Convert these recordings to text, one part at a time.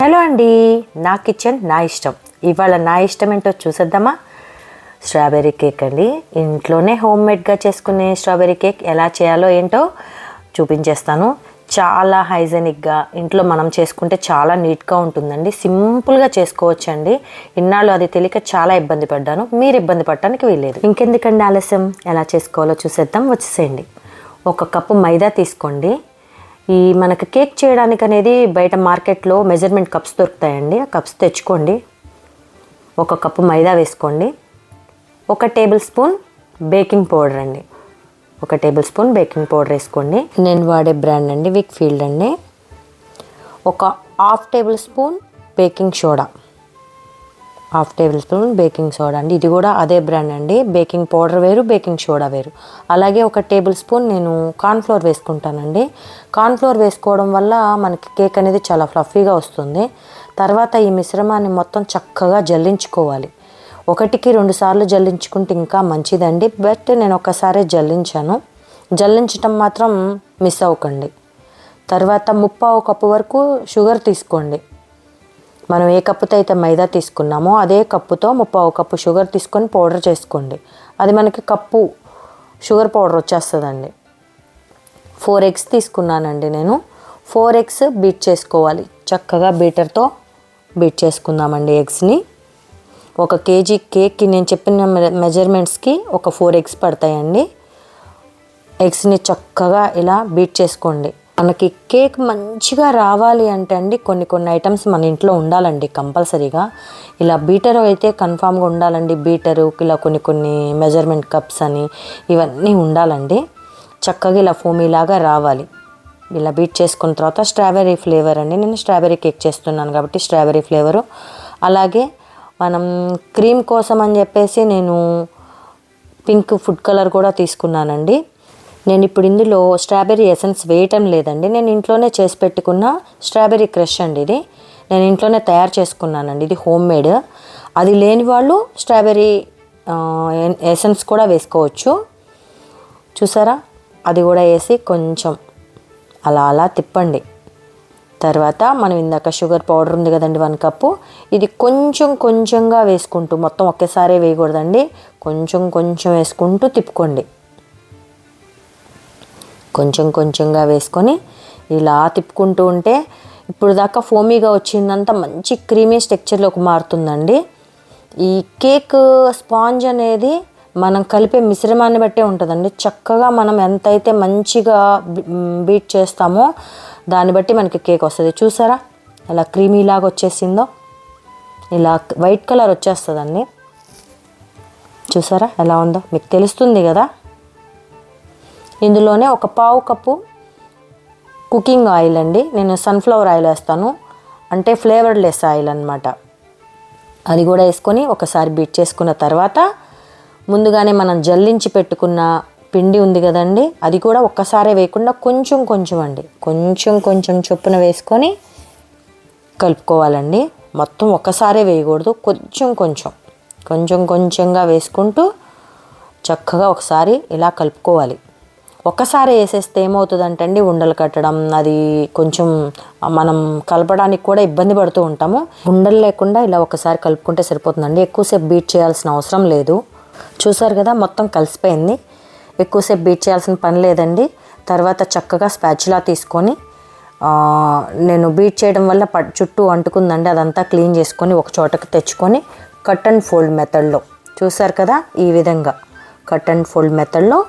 Hello అండి, నా kitchen నా ఇష్టం. ఇవాళ నా ఇష్టం ఏంటో చూసేద్దామా? స్ట్రాబెర్రీ కేక్ అండి. ఇంట్లోనే హోమ్ మేడ్గా చేసుకునే స్ట్రాబెర్రీ కేక్ ఎలా చేయాలో ఏంటో చూపించేస్తాను. చాలా హైజెనిక్గా ఇంట్లో మనం చేసుకుంటే చాలా నీట్గా ఉంటుందండి. సింపుల్గా చేసుకోవచ్చండి. ఇన్నాళ్ళు అది తెలియక చాలా ఇబ్బంది పడ్డాను. మీరు ఇబ్బంది పడటానికి వీల్లేదు. ఇంకెందుకండి ఆలస్యం, ఎలా చేసుకోవాలో చూసేద్దాం. వచ్చేసేయండి. 1 కప్పు మైదా తీసుకోండి. ఈ మనకి కేక్ చేయడానికి అనేది బయట మార్కెట్లో మెజర్మెంట్ కప్స్ దొరుకుతాయండి. ఆ కప్స్ తెచ్చుకోండి. 1 కప్పు మైదా వేసుకోండి. 1 టేబుల్ స్పూన్ బేకింగ్ పౌడర్ అండి. 1 టేబుల్ స్పూన్ బేకింగ్ పౌడర్ వేసుకోండి. నేను వాడే బ్రాండ్ అండి విక్ఫీల్డ్ అండి. 1/2 table spoon baking soda. 1/2 table spoon baking soda అండి. ఇది కూడా అదే బ్రాండ్ అండి. బేకింగ్ పౌడర్ వేరు, బేకింగ్ సోడా వేరు. అలాగే 1 టేబుల్ స్పూన్ నేను కార్న్ఫ్లోర్ వేసుకుంటానండి. కార్న్ఫ్లోర్ వేసుకోవడం వల్ల మనకి కేక్ అనేది చాలా ఫ్లఫీగా వస్తుంది. తర్వాత ఈ మిశ్రమాన్ని మొత్తం చక్కగా జల్లించుకోవాలి. 1కి 2 సార్లు జల్లించుకుంటే ఇంకా మంచిదండి. బట్ నేను ఒకసారి జల్లించాను. జల్లించటం మాత్రం మిస్ అవ్వకండి. తర్వాత 1/2 కప్పు వరకు షుగర్ తీసుకోండి. మనం ఏ కప్పుతో అయితే మైదా తీసుకున్నామో అదే కప్పుతో 1/2 కప్పు షుగర్ తీసుకొని పౌడర్ చేసుకోండి. అది మనకి కప్పు షుగర్ పౌడర్ వచ్చేస్తుందండి. 4 ఎగ్స్ తీసుకున్నానండి నేను. 4 ఎగ్స్ బీట్ చేసుకోవాలి. చక్కగా బీటర్తో బీట్ చేసుకుందామండి ఎగ్స్ని. 1 కేజీ కేక్కి నేను చెప్పిన మెజర్మెంట్స్కి ఒక 4 ఎగ్స్ పడతాయండి. ఎగ్స్ని చక్కగా ఇలా బీట్ చేసుకోండి. మనకి కేక్ మంచిగా రావాలి అంటే అండి కొన్ని ఐటమ్స్ మన ఇంట్లో ఉండాలండి కంపల్సరీగా. ఇలా బీటర్ అయితే కన్ఫామ్గా ఉండాలండి. బీటరు, ఇలా కొన్ని మెజర్మెంట్ కప్స్ అని ఇవన్నీ ఉండాలండి. చక్కగా ఇలా ఫోమీలాగా రావాలి. ఇలా బీట్ చేసుకున్న తర్వాత స్ట్రాబెర్రీ ఫ్లేవర్ అండి. నేను స్ట్రాబెర్రీ కేక్ చేస్తున్నాను కాబట్టి స్ట్రాబెర్రీ ఫ్లేవరు. అలాగే మనం క్రీమ్ కోసం అని చెప్పేసి నేను పింక్ ఫుడ్ కలర్ కూడా తీసుకున్నానండి. నేను ఇప్పుడు ఇందులో స్ట్రాబెర్రీ ఎసెన్స్ వేయటం లేదండి. నేను ఇంట్లోనే చేసి పెట్టుకున్న స్ట్రాబెర్రీ క్రష్ అండి. ఇది నేను ఇంట్లోనే తయారు చేసుకున్నానండి. ఇది హోమ్ మేడ్. అది లేని వాళ్ళు స్ట్రాబెర్రీ ఎసెన్స్ కూడా వేసుకోవచ్చు. చూసారా, అది కూడా వేసి కొంచెం అలా తిప్పండి. తర్వాత మనం ఇందాక షుగర్ పౌడర్ ఉంది కదండి 1 కప్పు, ఇది కొంచెంగా వేసుకుంటూ, మొత్తం ఒకేసారి వేయకూడదండి. కొంచెం వేసుకుంటూ తిప్పుకోండి. కొంచెంగా వేసుకొని ఇలా తిప్పుకుంటూ ఉంటే ఇప్పుడు దాకా ఫోమీగా వచ్చిందంతా మంచి క్రీమీ టెక్స్చర్లోకి మారుతుందండి. ఈ కేక్ స్పాంజ్ అనేది మనం కలిపే మిశ్రమాన్ని బట్టే ఉంటుందండి. చక్కగా మనం ఎంతైతే మంచిగా బీట్ చేస్తామో దాన్ని బట్టి మనకి కేక్ వస్తుంది. చూసారా ఇలా క్రీమీలాగా వచ్చేసిందో, ఇలా వైట్ కలర్ వచ్చేస్తుందండి. చూసారా ఎలా ఉందో మీకు తెలుస్తుంది కదా. ఇందులోనే 1/4 కప్పు కుకింగ్ ఆయిల్ అండి. నేను సన్ఫ్లవర్ ఆయిల్ వేస్తాను, అంటే ఫ్లేవర్లెస్ ఆయిల్ అనమాట. అది కూడా వేసుకొని ఒకసారి బీట్ చేసుకున్న తర్వాత ముందుగానే మనం జల్లించి పెట్టుకున్న పిండి ఉంది కదండి, అది కూడా ఒక్కసారే వేయకుండా కొంచెం అండి, కొంచెం చొప్పున వేసుకొని కలుపుకోవాలండి. మొత్తం ఒక్కసారే వేయకూడదు, కొంచెంగా వేసుకుంటూ చక్కగా ఒకసారి ఇలా కలుపుకోవాలి. ఒక్కసారి వేసేస్తే ఏమవుతుందంటే అండి ఉండలు కట్టడం, అది కొంచెం మనం కలపడానికి కూడా ఇబ్బంది పడుతూ ఉంటాము. ఉండలు లేకుండా ఇలా ఒకసారి కలుపుకుంటే సరిపోతుందండి. ఎక్కువసేపు బీట్ చేయాల్సిన అవసరం లేదు. చూసారు కదా మొత్తం కలిసిపోయింది. ఎక్కువసేపు బీట్ చేయాల్సిన పని లేదండి. తర్వాత చక్కగా స్పాచులా తీసుకొని, నేను బీట్ చేయడం వల్ల చుట్టూ అంటుకుందండి, అదంతా క్లీన్ చేసుకొని ఒక చోటకి తెచ్చుకొని కట్ అండ్ ఫోల్డ్ మెథడ్లో, చూసారు కదా ఈ విధంగా కట్ అండ్ ఫోల్డ్ మెథడ్లో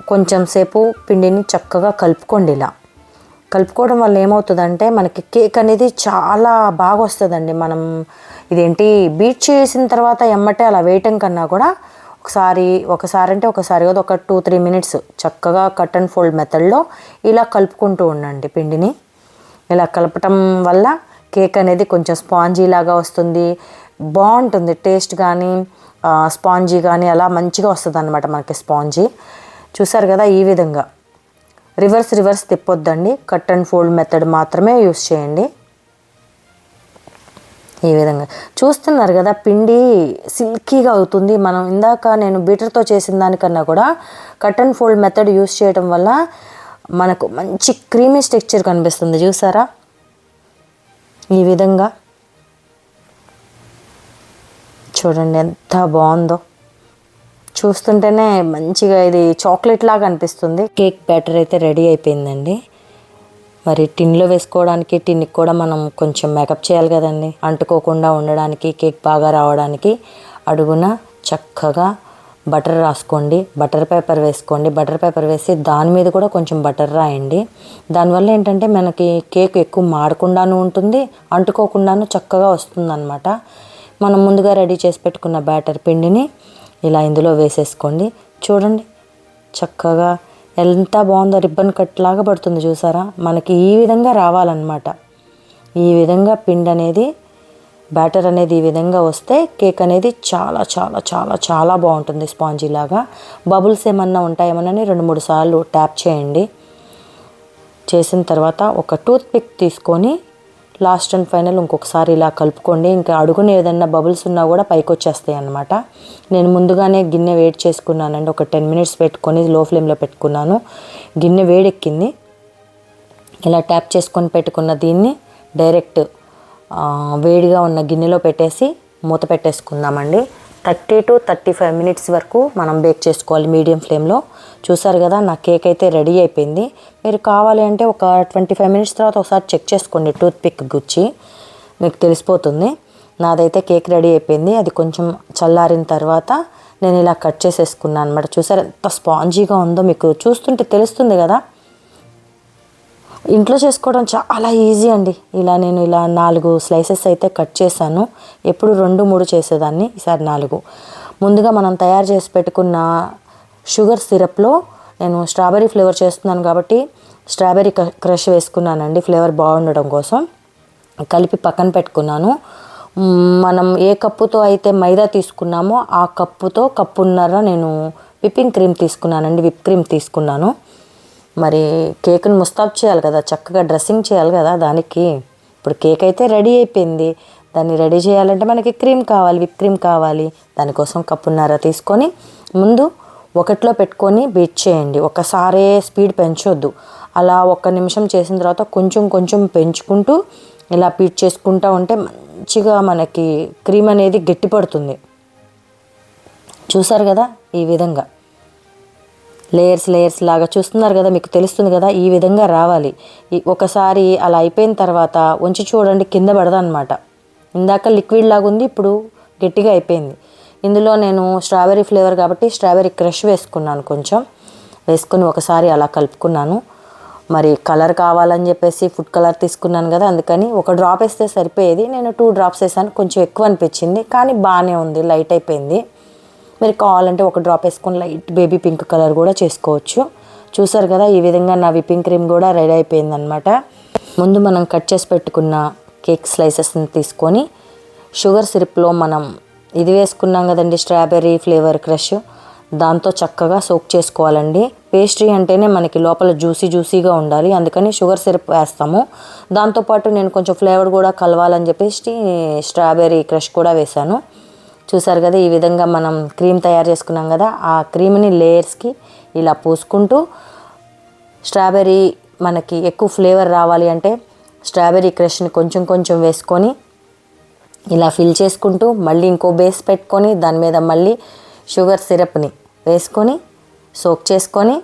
కొంచెం సేపు పిండిని చక్కగా కలుపుకోండి. ఇలా కలుపుకోవడం వల్ల ఏమవుతుందంటే మనకి కేక్ అనేది చాలా బాగా వస్తుందండి. మనం ఇదేంటి బీట్ చేసిన తర్వాత ఎమ్మటే అలా వేయటం కన్నా కూడా ఒకసారి అంటే ఒకసారి కాదు, ఒక 2-3 మినిట్స్ చక్కగా కట్ అండ్ ఫోల్డ్ మెథడ్లో ఇలా కలుపుకుంటూ ఉండండి పిండిని. ఇలా కలపటం వల్ల కేక్ అనేది కొంచెం స్పాంజీ లాగా వస్తుంది, బాగుంటుంది. టేస్ట్ కానీ స్పాంజీ కానీ అలా మంచిగా వస్తుంది అన్నమాట మనకి స్పాంజీ. చూసారు కదా ఈ విధంగా రివర్స్ తిప్పొద్దండి. కట్ అండ్ ఫోల్డ్ మెథడ్ మాత్రమే యూస్ చేయండి. ఈ విధంగా చూస్తున్నారు కదా పిండి సిల్కీగా అవుతుంది. మనం ఇందాక నేను బీటర్తో చేసిన దానికన్నా కూడా cut and fold method use చేయడం వల్ల మనకు మంచి క్రీమీ టెక్స్చర్ కనిపిస్తుంది. చూసారా ఈ విధంగా చూడండి ఎంత బాగుందో, చూస్తుంటేనే మంచిగా ఇది చాక్లెట్ లాగా అనిపిస్తుంది. కేక్ బ్యాటర్ అయితే రెడీ అయిపోయిందండి. మరి టిన్లో వేసుకోవడానికి టిన్కి కూడా మనం కొంచెం మేకప్ చేయాలి కదండి, అంటుకోకుండా ఉండడానికి, కేక్ బాగా రావడానికి. అడుగున చక్కగా బటర్ రాసుకోండి, బటర్ పేపర్ వేసుకోండి. బటర్ పేపర్ వేసి దాని మీద కూడా కొంచెం బటర్ రాయండి. దానివల్ల ఏంటంటే మనకి కేక్ ఎక్కువ మాడకుండాను ఉంటుంది, అంటుకోకుండాను చక్కగా వస్తుందన్నమాట. మనం ముందుగా రెడీ చేసి పెట్టుకున్న బ్యాటర్ పిండిని ఇలా ఇందులో వేసేసుకోండి. చూడండి చక్కగా ఎంత బాగుందో, రిబ్బన్ కట్ లాగా పడుతుంది చూసారా. మనకి ఈ విధంగా రావాలన్నమాట. ఈ విధంగా పిండి అనేది, బ్యాటర్ అనేది ఈ విధంగా వస్తే కేక్ అనేది చాలా చాలా చాలా చాలా బాగుంటుంది. స్పాంజీ లాగా. బబుల్స్ ఏమన్నా ఉంటాయేమోనని 2-3 సార్లు ట్యాప్ చేయండి. చేసిన తర్వాత ఒక టూత్ పిక్ తీసుకొని లాస్ట్ అండ్ ఫైనల్ ఇంకొకసారి ఇలా కలుపుకోండి. ఇంకా అడుగున ఏదన్నా బబుల్స్ ఉన్నా కూడా పైకి వచ్చేస్తాయి అన్నమాట. నేను ముందుగానే గిన్నె వేడి చేసుకున్నానండి. ఒక 10 మినిట్స్ పెట్టుకొని లో ఫ్లేమ్లో పెట్టుకున్నాను. గిన్నె వేడెక్కింది. ఇలా ట్యాప్ చేసుకొని పెట్టుకున్న దీన్ని డైరెక్ట్ వేడిగా ఉన్న గిన్నెలో పెట్టేసి మూత పెట్టేసుకుందామండి. 30 to 35 మినిట్స్ వరకు మనం బేక్ చేసుకోవాలి మీడియం ఫ్లేమ్లో. చూసారు కదా నా కేక్ అయితే రెడీ అయిపోయింది. మీరు కావాలి అంటే ఒక 25 మినిట్స్ తర్వాత ఒకసారి చెక్ చేసుకోండి, టూత్ పిక్ గుచ్చి మీకు తెలిసిపోతుంది. నాదైతే కేక్ రెడీ అయిపోయింది. అది కొంచెం చల్లారిన తర్వాత నేను ఇలా కట్ చేసేసుకున్నాను అనమాట. చూసారు ఎంత స్పాంజీగా ఉందో, మీకు చూస్తుంటే తెలుస్తుంది కదా. ఇంట్లో చేసుకోవడం చాలా ఈజీ అండి. నేను ఇలా 4 స్లైసెస్ అయితే కట్ చేశాను. ఎప్పుడు 2-3 చేసేదాన్ని, ఈసారి 4. ముందుగా మనం తయారు చేసి పెట్టుకున్న షుగర్ సిరప్లో నేను స్ట్రాబెర్రీ ఫ్లేవర్ చేస్తున్నాను కాబట్టి స్ట్రాబెర్రీ క్రష్ వేసుకున్నానండి, ఫ్లేవర్ బాగుండడం కోసం. కలిపి పక్కన పెట్టుకున్నాను. మనం ఏ కప్పుతో అయితే మైదా తీసుకున్నామో ఆ కప్పుతో కప్పున్నర నేను విప్పింగ్ క్రీమ్ తీసుకున్నానండి, విప్ క్రీమ్ తీసుకున్నాను. మరి కేక్ను ముస్తాబ్ చేయాలి కదా, చక్కగా డ్రెస్సింగ్ చేయాలి కదా దానికి. ఇప్పుడు కేక్ అయితే రెడీ అయిపోయింది. దాన్ని రెడీ చేయాలంటే మనకి క్రీమ్ కావాలి, విప్ క్రీమ్ కావాలి. దానికోసం కప్పున్నర తీసుకొని ముందు 1లో పెట్టుకొని బీట్ చేయండి. ఒకసారే స్పీడ్ పెంచొద్దు. అలా 1 నిమిషం చేసిన తర్వాత కొంచెం కొంచెం పెంచుకుంటూ ఇలా బీట్ చేసుకుంటూ ఉంటే మంచిగా మనకి క్రీమ్ అనేది గట్టిపడుతుంది. చూసారు కదా ఈ విధంగా లేయర్స్ లాగా చూస్తున్నారు కదా, మీకు తెలుస్తుంది కదా. ఈ విధంగా రావాలి. ఒకసారి అలా అయిపోయిన తర్వాత ఉంచి చూడండి, కింద పడదన్నమాట. ఇందాక లిక్విడ్ లాగా ఉంది, ఇప్పుడు గట్టిగా అయిపోయింది. ఇందులో నేను స్ట్రాబెర్రీ ఫ్లేవర్ కాబట్టి స్ట్రాబెర్రీ క్రష్ వేసుకున్నాను. కొంచెం వేసుకొని ఒకసారి అలా కలుపుకున్నాను. మరి కలర్ కావాలని చెప్పేసి ఫుడ్ కలర్ తీసుకున్నాను కదా, అందుకని 1 డ్రాప్ వేస్తే సరిపోయేది. నేను 2 డ్రాప్స్ వేసాను. కొంచెం ఎక్కువ అనిపించింది కానీ బాగానే ఉంది, లైట్ అయిపోయింది. మీరు కావాలంటే 1 డ్రాప్ వేసుకొని లైట్ బేబీ పింక్ కలర్ కూడా చేసుకోవచ్చు. చూసారు కదా ఈ విధంగా నా విప్పింగ్ క్రీమ్ కూడా రెడీ అయిపోయింది అనమాట. ముందు మనం కట్ చేసి పెట్టుకున్న కేక్ స్లైసెస్ని తీసుకొని షుగర్ సిరప్లో మనం ఇది వేసుకున్నాం కదండి, స్ట్రాబెర్రీ ఫ్లేవర్ క్రష్, దాంతో చక్కగా సోక్ చేసుకోవాలండి. పేస్ట్రీ అంటేనే మనకి లోపల జ్యూసీగా ఉండాలి, అందుకని షుగర్ సిరప్ వేస్తాము. దాంతోపాటు నేను కొంచెం ఫ్లేవర్ కూడా కలవాలని చెప్పేసి స్ట్రాబెర్రీ క్రష్ కూడా వేశాను. చూసారు కదా ఈ విధంగా మనం క్రీమ్ తయారు చేసుకున్నాం కదా, ఆ క్రీమ్ని లేయర్స్కి ఇలా పూసుకుంటూ, స్ట్రాబెర్రీ మనకి ఎక్కువ ఫ్లేవర్ రావాలి అంటే స్ట్రాబెర్రీ క్రష్ని కొంచెం కొంచెం వేసుకొని ఇలా ఫిల్ చేసుకుంటూ మళ్ళీ ఇంకో బేస్ పెట్టుకొని దాని మీద మళ్ళీ షుగర్ సిరప్ని వేసుకొని సోక్ చేసుకొని,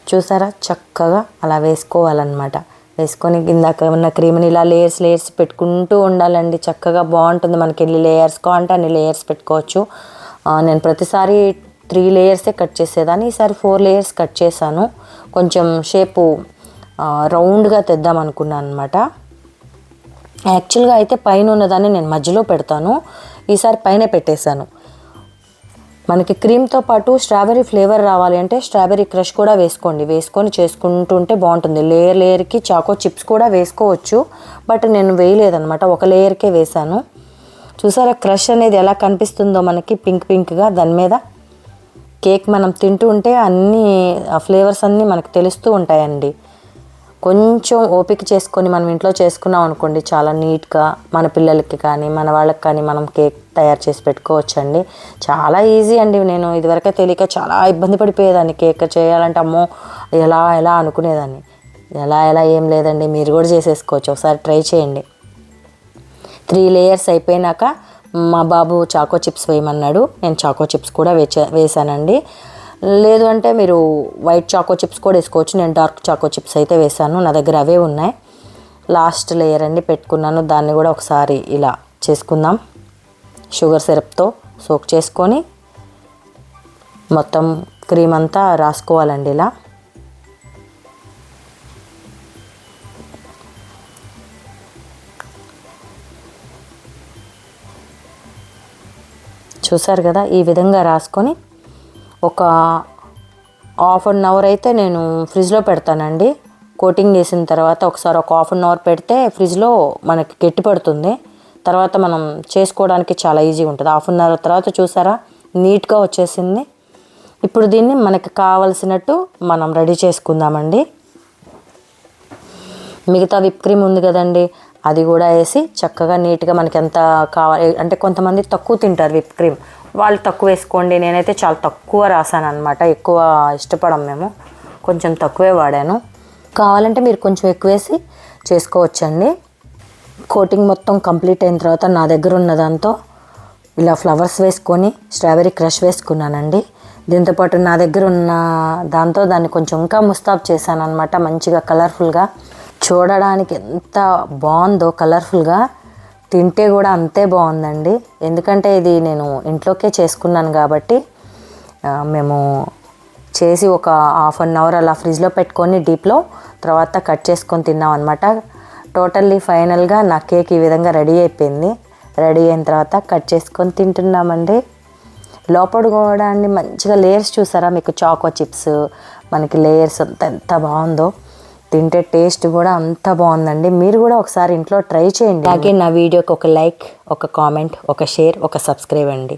చూసారా చక్కగా అలా వేసుకోవాలన్నమాట. వేసుకొని ఇందాక ఉన్న క్రీమ్ని ఇలా లేయర్స్ పెట్టుకుంటూ ఉండాలండి. చక్కగా బాగుంటుంది. మనకి ఎన్ని లేయర్స్ కావాలంటే అన్ని లేయర్స్ పెట్టుకోవచ్చు. నేను ప్రతిసారి 3 లేయర్సే కట్ చేసేదాన్ని, ఈసారి 4 లేయర్స్ కట్ చేశాను. కొంచెం షేపు రౌండ్గా తెద్దాం అనుకున్నాను అనమాట. యాక్చువల్గా అయితే పైన ఉన్నదాన్ని నేను మధ్యలో పెడతాను, ఈసారి పైన పెట్టేశాను. మనకి క్రీమ్తో పాటు స్ట్రాబెర్రీ ఫ్లేవర్ రావాలి అంటే స్ట్రాబెర్రీ క్రష్ కూడా వేసుకొని చేసుకుంటుంటే బాగుంటుంది. లేయర్కి చాకో చిప్స్ కూడా వేసుకోవచ్చు, బట్ నేను వేయలేదనమాట, 1 లేయర్కే వేశాను. చూసారా క్రష్ అనేది ఎలా కనిపిస్తుందో మనకి పింక్గా దాని మీద. కేక్ మనం తింటూ ఉంటే అన్ని ఫ్లేవర్స్ అన్నీ మనకు తెలుస్తూ ఉంటాయండి. కొంచెం ఓపిక చేసుకొని మనం ఇంట్లో చేసుకున్నాం అనుకోండి, చాలా నీట్గా మన పిల్లలకి కానీ మన వాళ్ళకి కానీ మనం కేక్ తయారు చేసి పెట్టుకోవచ్చండి. చాలా ఈజీ అండి. నేను ఇదివరకే తెలియక చాలా ఇబ్బంది పడిపోయేదాన్ని కేక్ చేయాలంటే, అమ్మో ఎలా అనుకునేదాన్ని. ఎలా ఏం లేదండి, మీరు కూడా చేసేసుకోవచ్చు, ఒకసారి ట్రై చేయండి. 3 లేయర్స్ అయిపోయినాక మా బాబు చాకో చిప్స్ వేయమన్నాడు, నేను చాకో చిప్స్ కూడా వేసానండి. లేదు అంటే మీరు వైట్ చాకో చిప్స్ కూడా వేసుకోవచ్చు, నేను డార్క్ చాకో చిప్స్ అయితే వేసాను, నా దగ్గర అవే ఉన్నాయి. లాస్ట్ లేయర్ అండి పెట్టుకున్నాను, దాన్ని కూడా ఒకసారి ఇలా చేసుకుందాం. షుగర్ సిరప్తో సోక్ చేసుకొని మొత్తం క్రీమ్ అంతా రాసుకోవాలండి ఇలా. చూసారు కదా, ఈ విధంగా రాసుకొని ఒక ½ అన్ అవర్ అయితే నేను ఫ్రిడ్జ్లో పెడతానండి. కోటింగ్ వేసిన తర్వాత ఒకసారి ఒక ½ అన్ అవర్ పెడితే ఫ్రిడ్జ్లో మనకి గట్టి పడుతుంది, తర్వాత మనం చేసుకోవడానికి చాలా ఈజీగా ఉంటుంది. ½ అన్ అవర్ తర్వాత చూసారా నీట్గా వచ్చేసింది. ఇప్పుడు దీన్ని మనకి కావలసినట్టు మనం రెడీ చేసుకుందామండి. మిగతా విప్ క్రీమ్ ఉంది కదండి, అది కూడా వేసి చక్కగా నీట్గా మనకి ఎంత కావాలి అంటే కొంతమంది తక్కువ తింటారు విప్ క్రీమ్, వాళ్ళు తక్కువ వేసుకోండి. నేనైతే చాలా తక్కువ రాసాను అనమాట, ఎక్కువ ఇష్టపడం మేము, కొంచెం తక్కువే వాడాను. కావాలంటే మీరు కొంచెం ఎక్కువ వేసి చేసుకోవచ్చండి. కోటింగ్ మొత్తం కంప్లీట్ అయిన తర్వాత నా దగ్గర ఉన్న దాంతో ఇలా ఫ్లవర్స్ వేసుకొని స్ట్రాబెర్రీ క్రష్ వేసుకున్నానండి. దీంతోపాటు నా దగ్గర ఉన్న దాంతో దాన్ని కొంచెం ఇంకా ముస్తాబ్ చేశాను అనమాట, మంచిగా కలర్ఫుల్గా. చూడడానికి ఎంత బాగుందో కలర్ఫుల్గా, తింటే కూడా అంతే బాగుందండి. ఎందుకంటే ఇది నేను ఇంట్లోకే చేసుకున్నాను కాబట్టి మేము చేసి ఒక ½ అన్ అవర్ అలా ఫ్రిడ్జ్లో పెట్టుకొని డీప్లో తర్వాత కట్ చేసుకొని తిన్నాం అనమాట. టోటల్లీ ఫైనల్గా నా కేక్ ఈ విధంగా రెడీ అయిపోయింది. రెడీ అయిన తర్వాత కట్ చేసుకొని తింటున్నామండి. లోపల కూడా అండి మంచిగా లేయర్స్ చూసారా, మీకు చాకో చిప్స్ మనకి లేయర్స్ అంతా ఎంత బాగుందో, తింటే టేస్ట్ కూడా అంత బాగుందండి. మీరు కూడా ఒకసారి ఇంట్లో ట్రై చేయండి. అలాగే నా వీడియోకి ఒక లైక్, ఒక కామెంట్, ఒక షేర్, ఒక సబ్స్క్రైబ్ అండి.